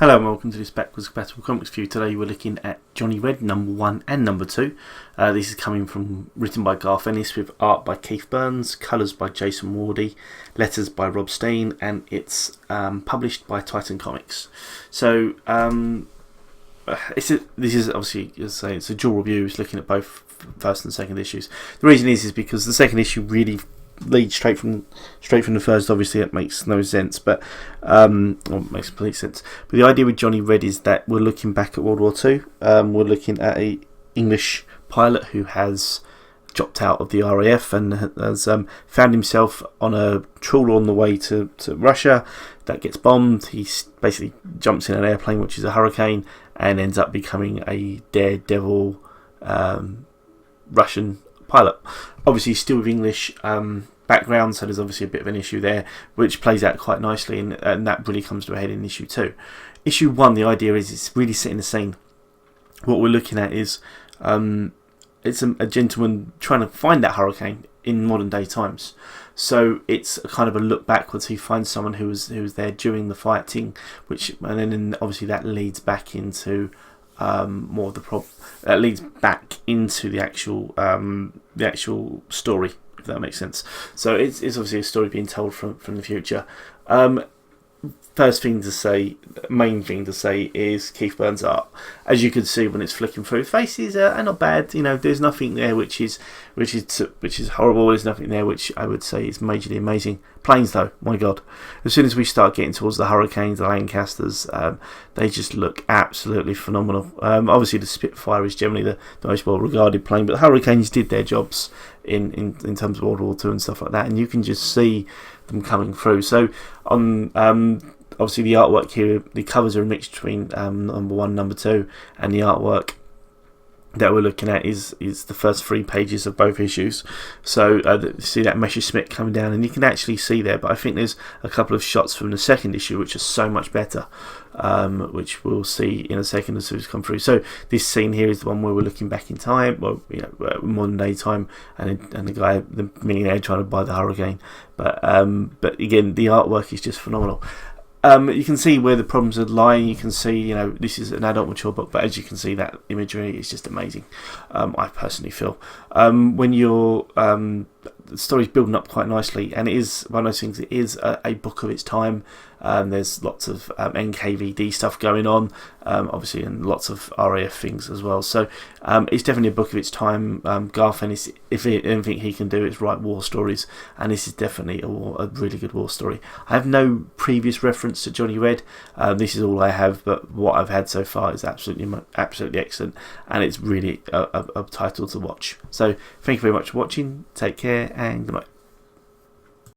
Hello and welcome to this Backwards Compatible Comics View. Today we're looking at Johnny Red number 1 and number 2. This is written by Garth Ennis with art by Keith Burns, colours by Jason Wordie, letters by Rob Steen, and it's published by Titan Comics. So this is obviously, as I say, it's a dual review. It's looking at both first and second issues. The reason is because the second issue really leads straight from the first. Obviously it makes no sense, but it makes complete sense. But the idea with Johnny Red is that we're looking back at World War II. We're looking at a English pilot who has dropped out of the RAF and has found himself on a trawler on the way to Russia that gets bombed. He basically jumps in an airplane which is a Hurricane and ends up becoming a daredevil Russian pilot. Obviously still with English background, so there's obviously a bit of an issue there, which plays out quite nicely, and that really comes to a head in issue 2. Issue 1, the idea is it's really setting the scene. What we're looking at is it's a gentleman trying to find that Hurricane in modern day times. So it's a kind of a look backwards. He finds someone who was there during the fighting, and then obviously that leads back into more of the problem. That leads back into the actual story, if that makes sense. So it's obviously a story being told from the future. Main thing to say is Keith Burns' art. As you can see when it's flicking through, faces are not bad. You know, there's nothing there which is horrible. There's nothing there which I would say is majorly amazing. Planes though, my god! As soon as we start getting towards the Hurricanes, the Lancasters, they just look absolutely phenomenal. Obviously the Spitfire is generally the most well regarded plane, but the Hurricanes did their jobs in terms of World War II and stuff like that, and you can just see them coming through. So on obviously the artwork here, the covers are a mix between number 1 and number 2, and the artwork that we're looking at is the first 3 pages of both issues. So you see that Messerschmitt coming down, and you can actually see there, but I think there's a couple of shots from the second issue which are so much better, which we'll see in a second as soon as come through. So this scene here is the one where we're looking back in time, modern day time, and the millionaire trying to buy the Hurricane. But again, the artwork is just phenomenal. You can see where the problems are lying. You can see, this is an adult mature book, but as you can see, that imagery is just amazing. I personally feel when the story's building up quite nicely, and it is one of those things. It is a book of its time. There's lots of NKVD stuff going on, obviously, and lots of RAF things as well. So it's definitely a book of its time. Garth Ennis, if anything he can do, is write war stories, and this is definitely a really good war story. I have no previous reference to Johnny Red. This is all I have, but what I've had so far is absolutely excellent, and it's really a title to watch. So thank you very much for watching. Take care and good night.